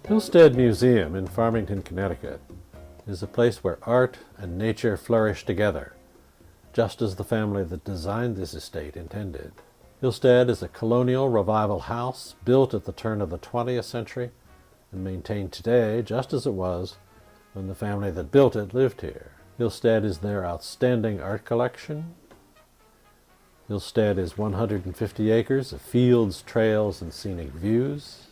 Hillstead Museum in Farmington, Connecticut is a place where art and nature flourish together, just as the family that designed this estate intended. Hillstead is a colonial revival house built at the turn of the 20th century and maintained today just as it was when the family that built it lived here. Hillstead is their outstanding art collection. Hillstead is 150 acres of fields, trails, and scenic views.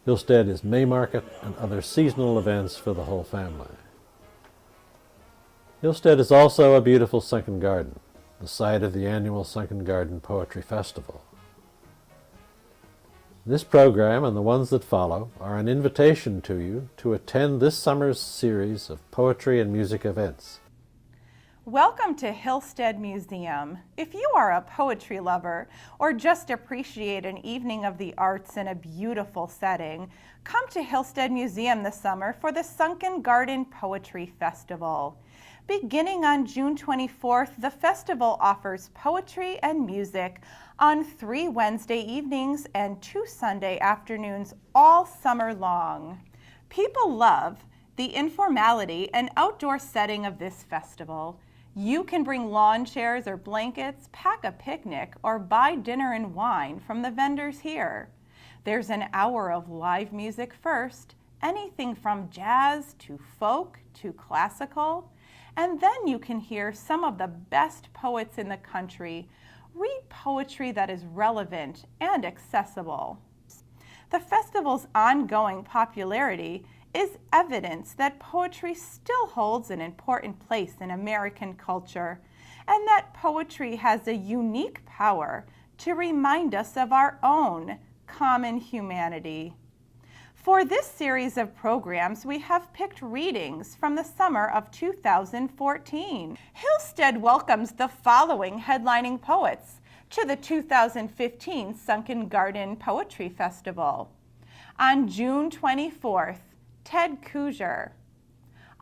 Hillstead is May Market and other seasonal events for the whole family. Hillstead is also a beautiful sunken garden, the site of the annual Sunken Garden Poetry Festival. This program and the ones that follow are an invitation to you to attend this summer's series of poetry and music events. Welcome to Hillstead Museum. If you are a poetry lover or just appreciate an evening of the arts in a beautiful setting, come to Hillstead Museum this summer for the Sunken Garden Poetry Festival. Beginning on June 24th, the festival offers poetry and music on 3 Wednesday evenings and 2 Sunday afternoons all summer long. People love the informality and outdoor setting of this festival. You can bring lawn chairs or blankets, pack a picnic, or buy dinner and wine from the vendors here. There's an hour of live music first, anything from jazz to folk to classical, and then you can hear some of the best poets in the country read poetry that is relevant and accessible. The festival's ongoing popularity is evidence that poetry still holds an important place in American culture, and that poetry has a unique power to remind us of our own common humanity. For this series of programs, we have picked readings from the summer of 2014. Hillstead welcomes the following headlining poets to the 2015 Sunken Garden Poetry Festival. On June 24th, Ted Kooser.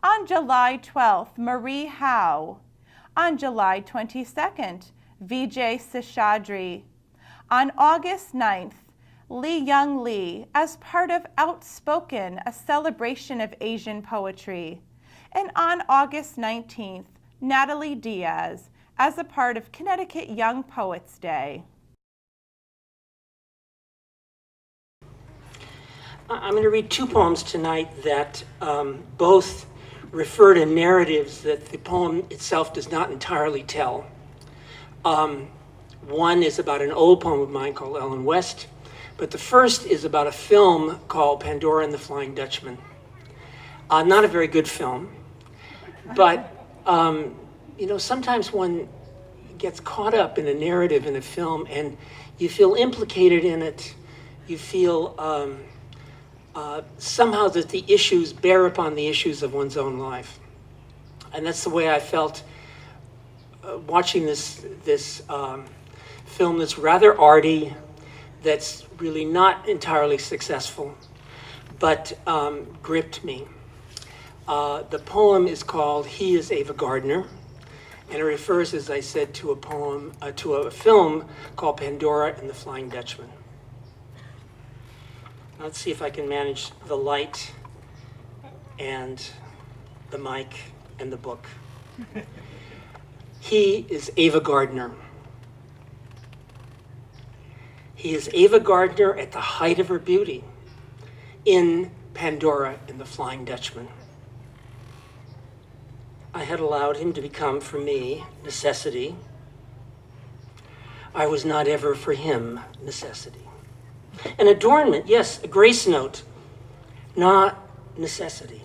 On July 12th, Marie Howe. On July 22nd, Vijay Seshadri. On August 9th, Lee Young Lee as part of Outspoken, a celebration of Asian poetry. And on August 19th, Natalie Diaz as a part of Connecticut Young Poets Day. I'm going to read 2 poems tonight that both refer to narratives that the poem itself does not entirely tell. One is about an old poem of mine called Ellen West, but the first is about a film called Pandora and the Flying Dutchman. Not a very good film, but sometimes one gets caught up in a narrative in a film and you feel implicated in it. You feel somehow that the issues bear upon the issues of one's own life. And that's the way I felt watching this film that's rather arty, that's really not entirely successful, but gripped me. The poem is called He is Ava Gardner, and it refers, as I said, to a film called Pandora and the Flying Dutchman. Let's see if I can manage the light and the mic and the book. He is Ava Gardner. He is Ava Gardner at the height of her beauty in Pandora and the Flying Dutchman. I had allowed him to become for me necessity. I was not ever for him necessity. An adornment, yes, a grace note, not necessity.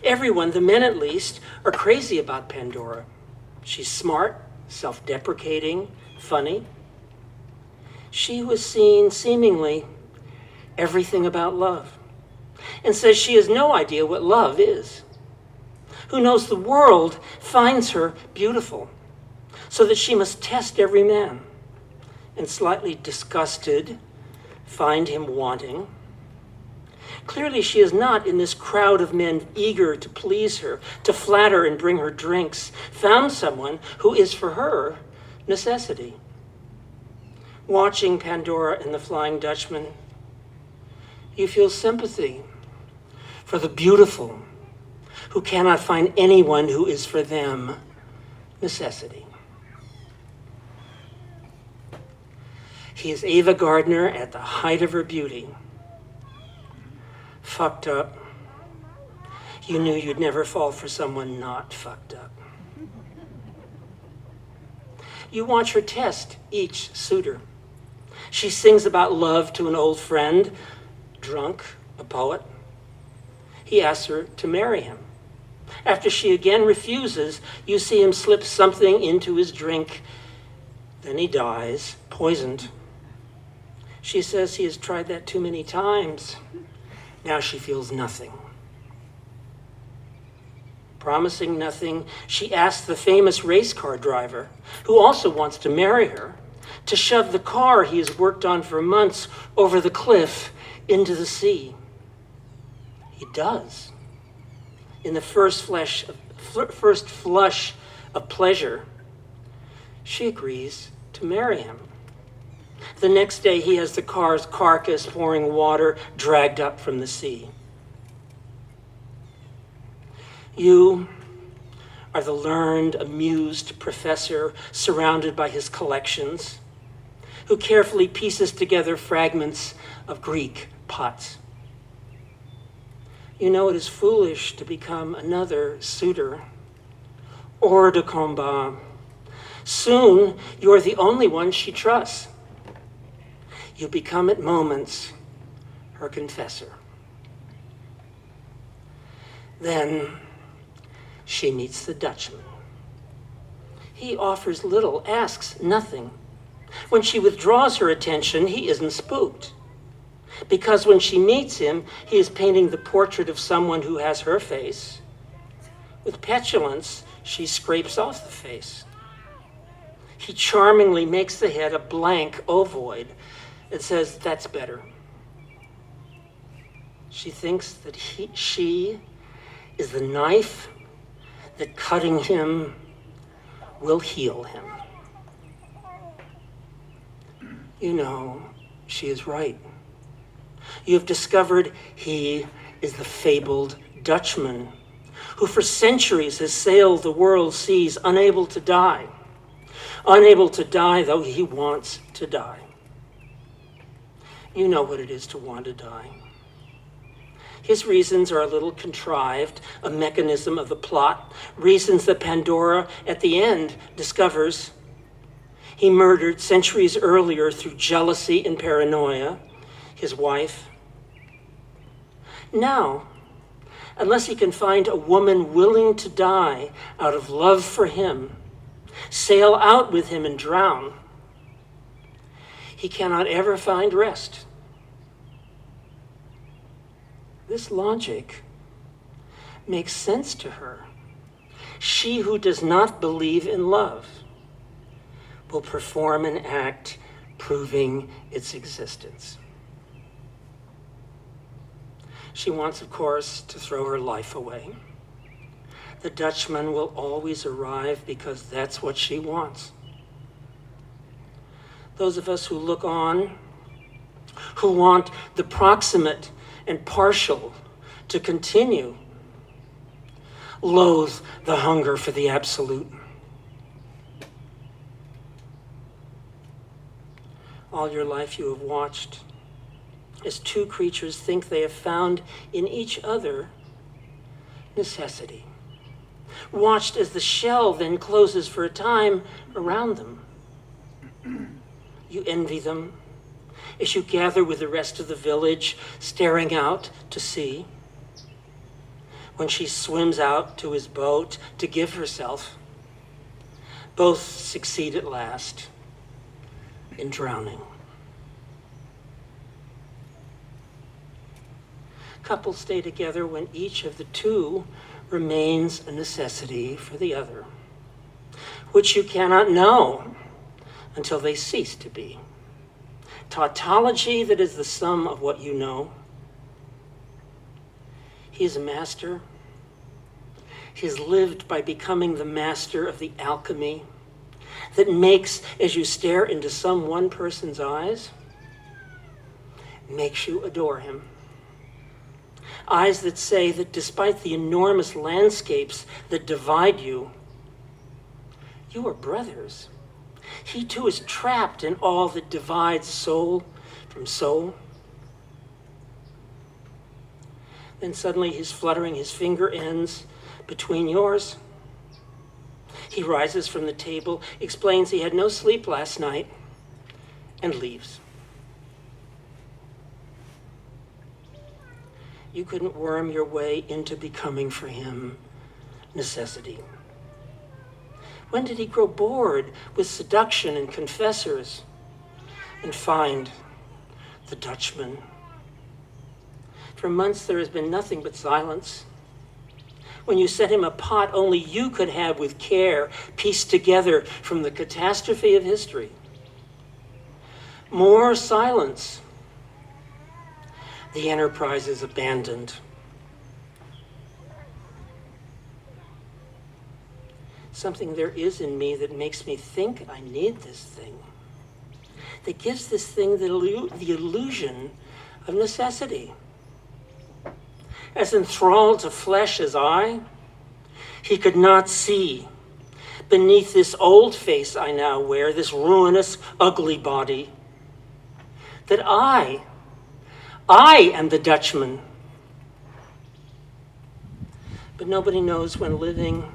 Everyone, the men at least, are crazy about Pandora. She's smart, self-deprecating, funny. She who has seen, seemingly, everything about love, and says she has no idea what love is. Who knows the world finds her beautiful, so that she must test every man, and slightly disgusted, find him wanting. Clearly she is not in this crowd of men eager to please her, to flatter and bring her drinks, found someone who is for her necessity. Watching Pandora and the Flying Dutchman, You feel sympathy for the beautiful who cannot find anyone who is for them necessity. He is Ava Gardner at the height of her beauty. Fucked up. You knew you'd never fall for someone not fucked up. You watch her test each suitor. She sings about love to an old friend, drunk, a poet. He asks her to marry him. After she again refuses, you see him slip something into his drink. Then he dies, poisoned. She says he has tried that too many times. Now she feels nothing. Promising nothing, she asks the famous race car driver, who also wants to marry her, to shove the car he has worked on for months over the cliff into the sea. He does. In the first flush of pleasure, she agrees to marry him. The next day, he has the car's carcass pouring water dragged up from the sea. You are the learned, amused professor surrounded by his collections, who carefully pieces together fragments of Greek pots. You know it is foolish to become another suitor, hors de combat. Soon, you are the only one she trusts. You become at moments her confessor. Then she meets the Dutchman. He offers little, asks nothing. When she withdraws her attention, he isn't spooked. Because when she meets him, he is painting the portrait of someone who has her face. With petulance, she scrapes off the face. He charmingly makes the head a blank ovoid and says, "That's better." She thinks that she is the knife that cutting him will heal him. You know, she is right. You have discovered he is the fabled Dutchman who for centuries has sailed the world's seas, unable to die. Unable to die, though he wants to die. You know what it is to want to die. His reasons are a little contrived, a mechanism of the plot, reasons that Pandora at the end discovers. He murdered centuries earlier through jealousy and paranoia his wife. Now, unless he can find a woman willing to die out of love for him, sail out with him and drown, he cannot ever find rest. This logic makes sense to her. She who does not believe in love will perform an act proving its existence. She wants, of course, to throw her life away. The Dutchman will always arrive because that's what she wants. Those of us who look on, who want the proximate and partial to continue, loathe the hunger for the absolute. All your life you have watched as two creatures think they have found in each other necessity. Watched as the shell then closes for a time around them. You envy them as you gather with the rest of the village, staring out to sea. When she swims out to his boat to give herself, both succeed at last in drowning. Couples stay together when each of the two remains a necessity for the other, which you cannot know until they cease to be. Tautology that is the sum of what you know. He is a master. He has lived by becoming the master of the alchemy that makes, as you stare into some one person's eyes, makes you adore him. Eyes that say that despite the enormous landscapes that divide you, you are brothers. He too is trapped in all that divides soul from soul. Then suddenly he's fluttering his finger ends between yours. He rises from the table, explains he had no sleep last night, and leaves. You couldn't worm your way into becoming for him necessity. When did he grow bored with seduction and confessors and find the Dutchman? For months there has been nothing but silence. When you set him a pot only you could have with care pieced together from the catastrophe of history. More silence. The enterprise is abandoned. Something there is in me that makes me think I need this thing, that gives this thing the illusion of necessity. As enthralled to flesh as I, he could not see beneath this old face I now wear, this ruinous, ugly body, that I am the Dutchman. But nobody knows when living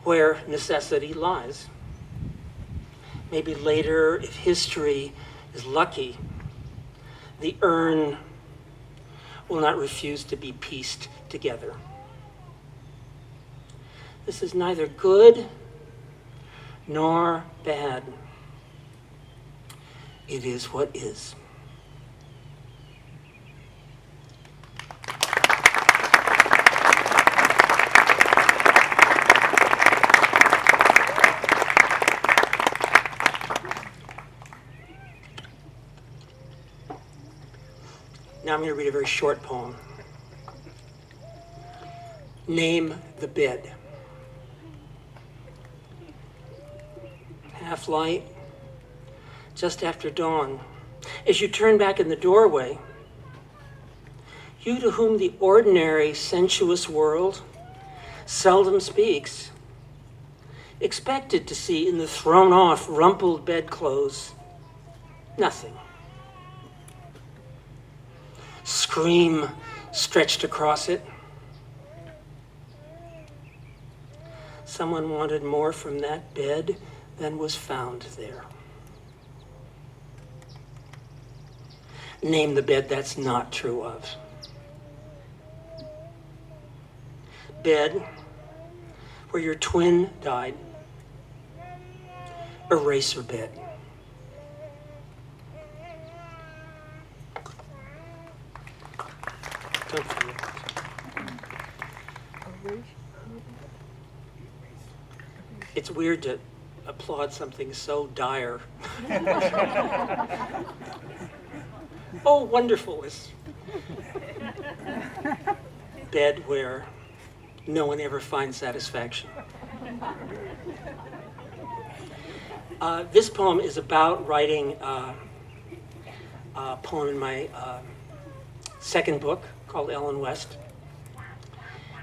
where necessity lies. Maybe later, if history is lucky, the urn will not refuse to be pieced together. This is neither good nor bad. It is what is. Now I'm going to read a very short poem. Name the bed. Half light, just after dawn. As you turn back in the doorway, you to whom the ordinary sensuous world seldom speaks, expected to see in the thrown off, rumpled bedclothes nothing. Scream stretched across it. Someone wanted more from that bed than was found there. Name the bed that's not true of. Bed where your twin died. Eraser bed. Don't forget. It's weird to applaud something so dire. Oh, wonderful is bed where no one ever finds satisfaction. This poem is about writing a poem in my second book called Ellen West.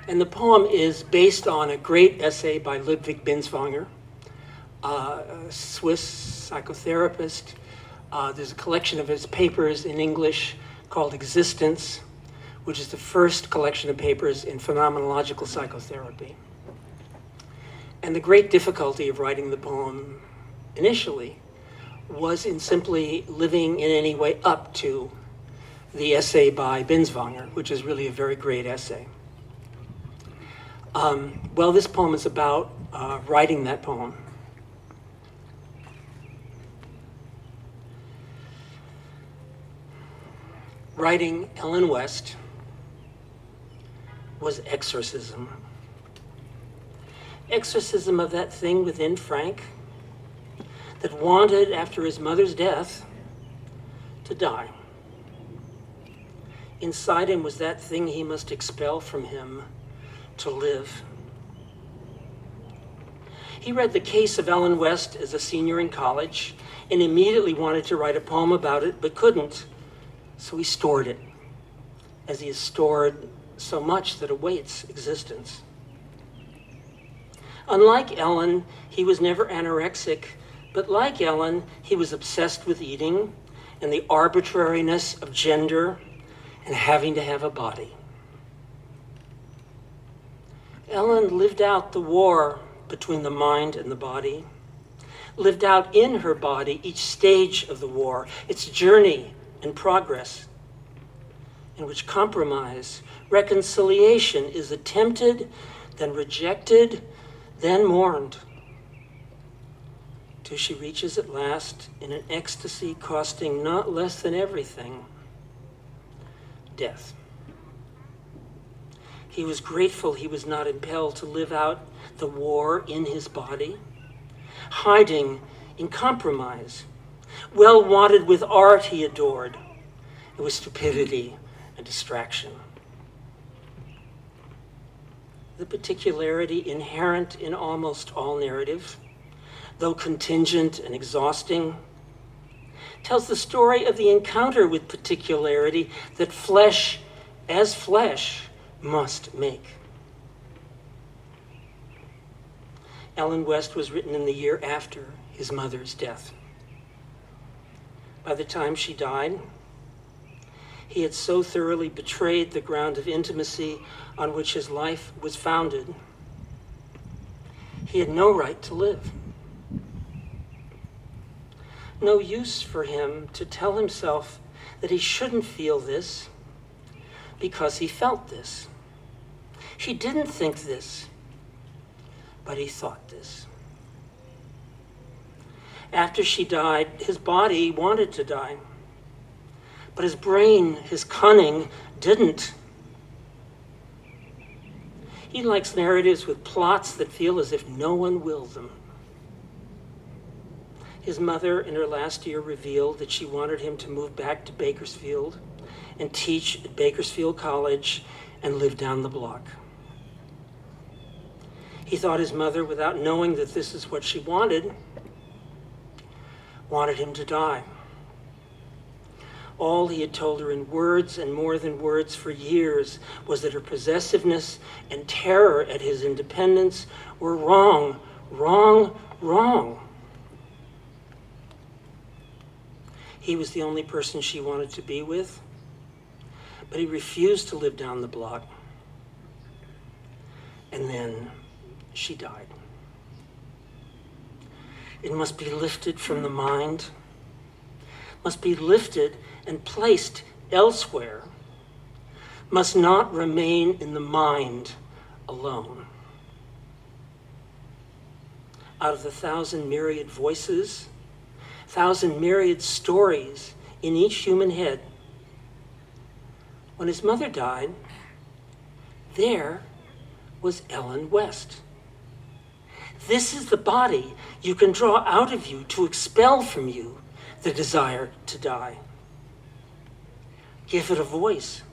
And the poem is based on a great essay by Ludwig Binswanger, a Swiss psychotherapist. There's a collection of his papers in English called Existence, which is the first collection of papers in phenomenological psychotherapy. And the great difficulty of writing the poem initially was in simply living in any way up to the essay by Binswanger, which is really a very great essay. Well, this poem is about writing that poem. Writing Ellen West was exorcism. Exorcism of that thing within Frank that wanted, after his mother's death, to die. Inside him was that thing he must expel from him to live. He read The Case of Ellen West as a senior in college and immediately wanted to write a poem about it, but couldn't, so he stored it as he has stored so much that awaits existence. Unlike Ellen, he was never anorexic, but like Ellen, he was obsessed with eating and the arbitrariness of gender and having to have a body. Ellen lived out the war between the mind and the body, lived out in her body each stage of the war, its journey and progress, in which compromise, reconciliation is attempted, then rejected, then mourned, till she reaches at last, in an ecstasy costing not less than everything, death. He was grateful he was not impelled to live out the war in his body, hiding in compromise, well wanted with art he adored, and with stupidity and distraction. The particularity inherent in almost all narrative, though contingent and exhausting, tells the story of the encounter with particularity that flesh as flesh must make. Ellen West was written in the year after his mother's death. By the time she died, he had so thoroughly betrayed the ground of intimacy on which his life was founded, he had no right to live. No use for him to tell himself that he shouldn't feel this because he felt this. He didn't think this, but he thought this. After she died, his body wanted to die, but his brain, his cunning, didn't. He likes narratives with plots that feel as if no one willed them. His mother, in her last year, revealed that she wanted him to move back to Bakersfield and teach at Bakersfield College and live down the block. He thought his mother, without knowing that this is what she wanted him to die. All he had told her in words and more than words for years was that her possessiveness and terror at his independence were wrong, wrong, wrong. He was the only person she wanted to be with, but he refused to live down the block. And then she died. It must be lifted from the mind, must be lifted and placed elsewhere, must not remain in the mind alone. Out of the thousand myriad voices, thousand myriad stories in each human head, when his mother died, there was Ellen West. This is the body you can draw out of you to expel from you the desire to die. Give it a voice.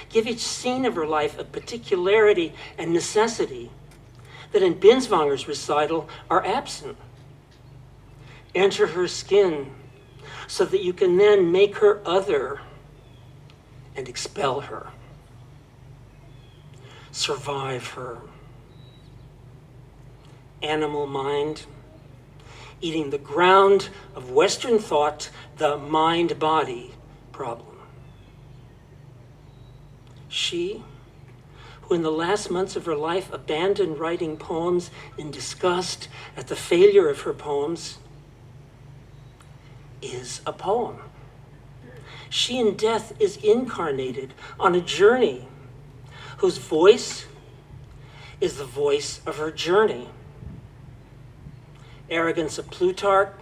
Give each scene of her life a particularity and necessity that in Binswanger's recital are absent. Enter her skin so that you can then make her other and expel her. Survive her. Animal mind, eating the ground of Western thought, the mind-body problem. She, who in the last months of her life abandoned writing poems in disgust at the failure of her poems, is a poem. She in death is incarnated on a journey whose voice is the voice of her journey. Arrogance of Plutarch,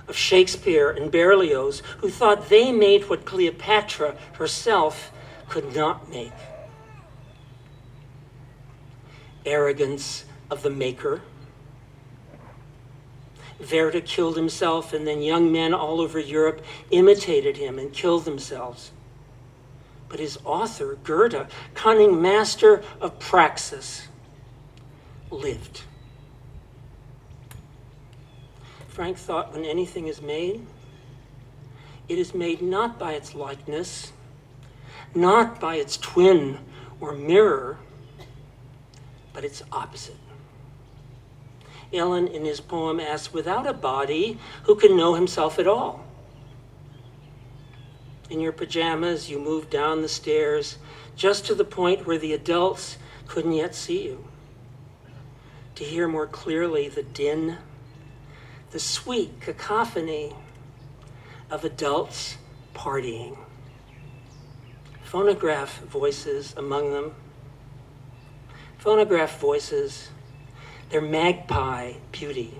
of Shakespeare and Berlioz, who thought they made what Cleopatra herself could not make. Arrogance of the maker. Werther killed himself, and then young men all over Europe imitated him and killed themselves. But his author, Goethe, cunning master of praxis, lived. Frank thought when anything is made, it is made not by its likeness, not by its twin or mirror, but its opposite. Ellen, in his poem, asks, without a body, who can know himself at all? In your pajamas, you move down the stairs just to the point where the adults couldn't yet see you. To hear more clearly the din, the sweet cacophony of adults partying. Phonograph voices among them. Phonograph voices, their magpie beauty.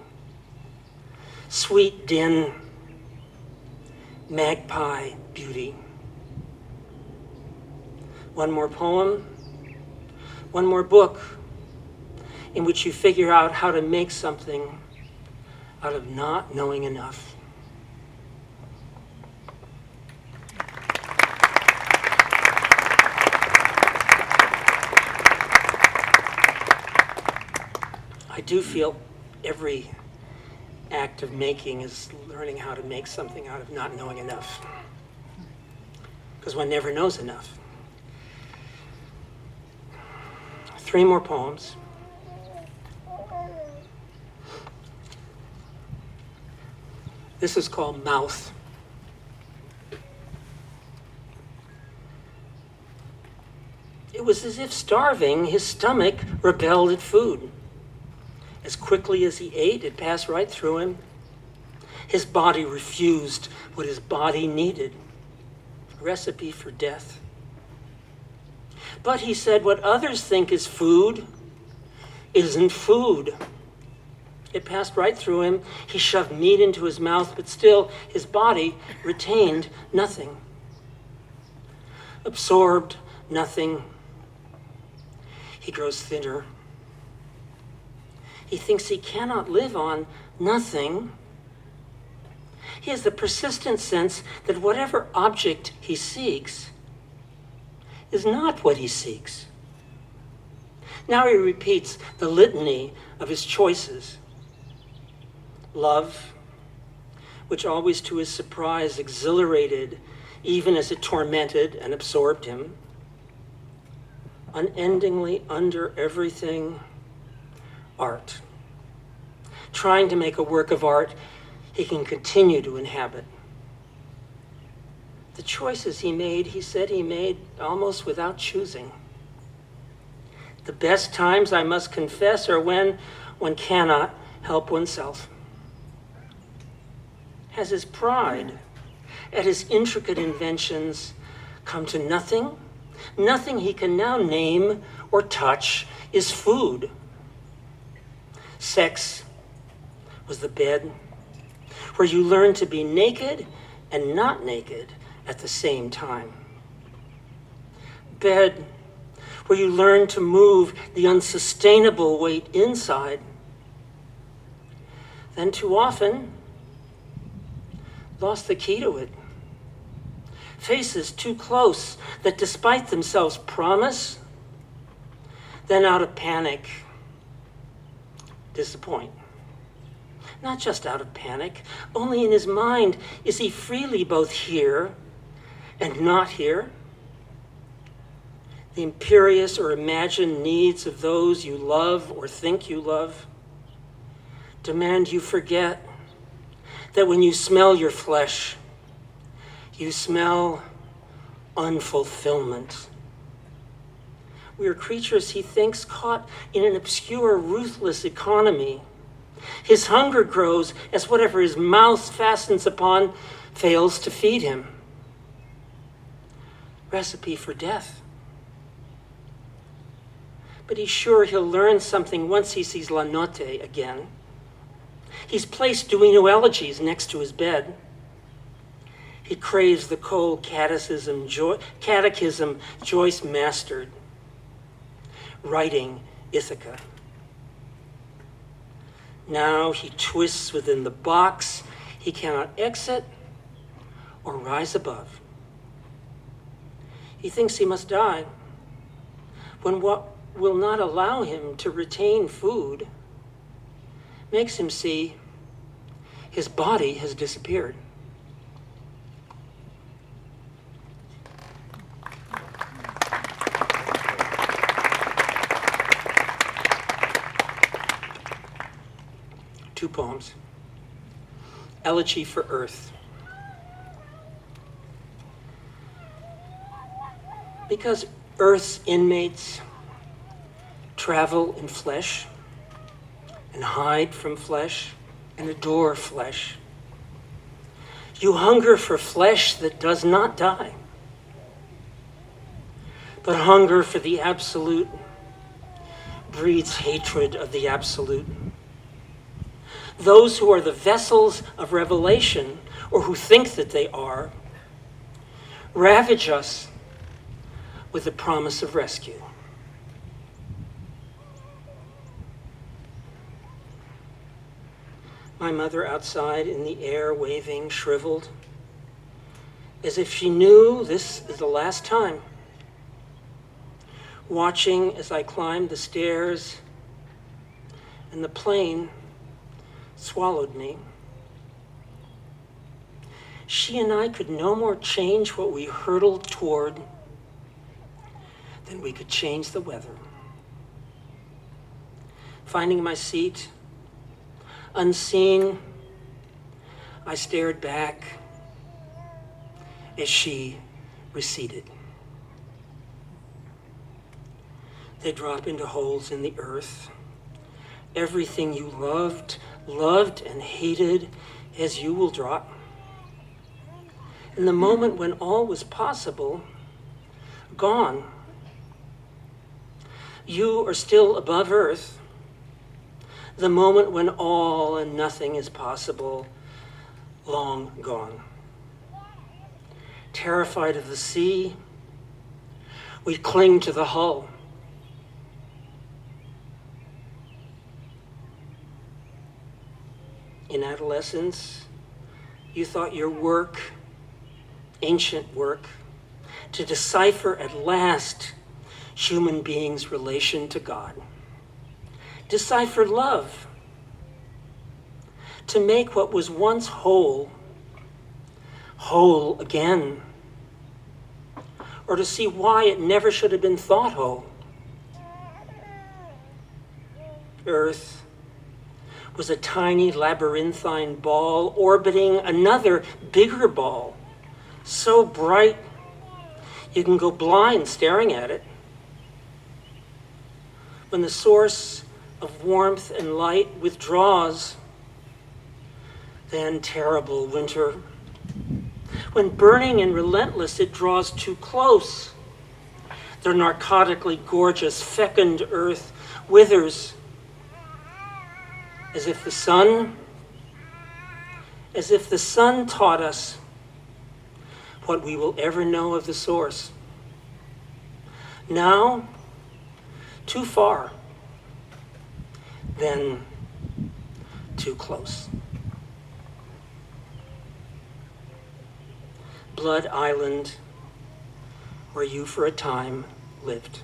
Sweet din, magpie beauty. One more poem, one more book in which you figure out how to make something out of not knowing enough. I do feel every act of making is learning how to make something out of not knowing enough. Because one never knows enough. 3 more poems. This is called Mouth. It was as if starving, his stomach rebelled at food. As quickly as he ate, it passed right through him. His body refused what his body needed. A recipe for death. But he said, what others think is food isn't food. It passed right through him. He shoved meat into his mouth, but still his body retained nothing. Absorbed nothing. He grows thinner. He thinks he cannot live on nothing. He has the persistent sense that whatever object he seeks is not what he seeks. Now he repeats the litany of his choices. Love, which always to his surprise exhilarated even as it tormented and absorbed him. Unendingly under everything, art. Trying to make a work of art he can continue to inhabit. The choices he made, he said he made almost without choosing. The best times, I must confess, are when one cannot help oneself. Has his pride at his intricate inventions come to nothing? Nothing he can now name or touch is food. Sex was the bed where you learn to be naked and not naked at the same time. Bed where you learn to move the unsustainable weight inside. Then too often, lost the key to it. Faces too close that despite themselves promise, then out of panic, disappoint. Not just out of panic, only in his mind is he freely both here and not here. The imperious or imagined needs of those you love or think you love demand you forget that when you smell your flesh, you smell unfulfillment. We are creatures, he thinks, caught in an obscure, ruthless economy. His hunger grows as whatever his mouth fastens upon fails to feed him. Recipe for death. But he's sure he'll learn something once he sees La Notte again. He's placed Duino elegies next to his bed. He craves the cold catechism Joyce mastered, writing Ithaca. Now he twists within the box he cannot exit or rise above. He thinks he must die when what will not allow him to retain food makes him see his body has disappeared. Elegy for Earth. Because Earth's inmates travel in flesh and hide from flesh and adore flesh. You hunger for flesh that does not die, but hunger for the absolute breeds hatred of the absolute. Those who are the vessels of revelation, or who think that they are, ravage us with the promise of rescue. My mother outside in the air, waving, shriveled, as if she knew this is the last time. Watching as I climbed the stairs, and the plane swallowed me. She and I could no more change what we hurtled toward than we could change the weather. Finding my seat, unseen, I stared back as she receded. They drop into holes in the earth. Everything you loved and hated as you will drop. In the moment when all was possible, gone. You are still above earth. The moment when all and nothing is possible, long gone. Terrified of the sea, we cling to the hull. In adolescence, you thought your work, ancient work, to decipher at last human beings' relation to God. Decipher love, to make what was once whole, whole again, or to see why it never should have been thought whole. Earth was a tiny labyrinthine ball orbiting another bigger ball, so bright you can go blind staring at it. When the source of warmth and light withdraws, then terrible winter. When burning and relentless it draws too close, the narcotically gorgeous, fecund earth withers as if the sun taught us what we will ever know of the source. Now, too far, then too close. Blood Island, where you for a time lived.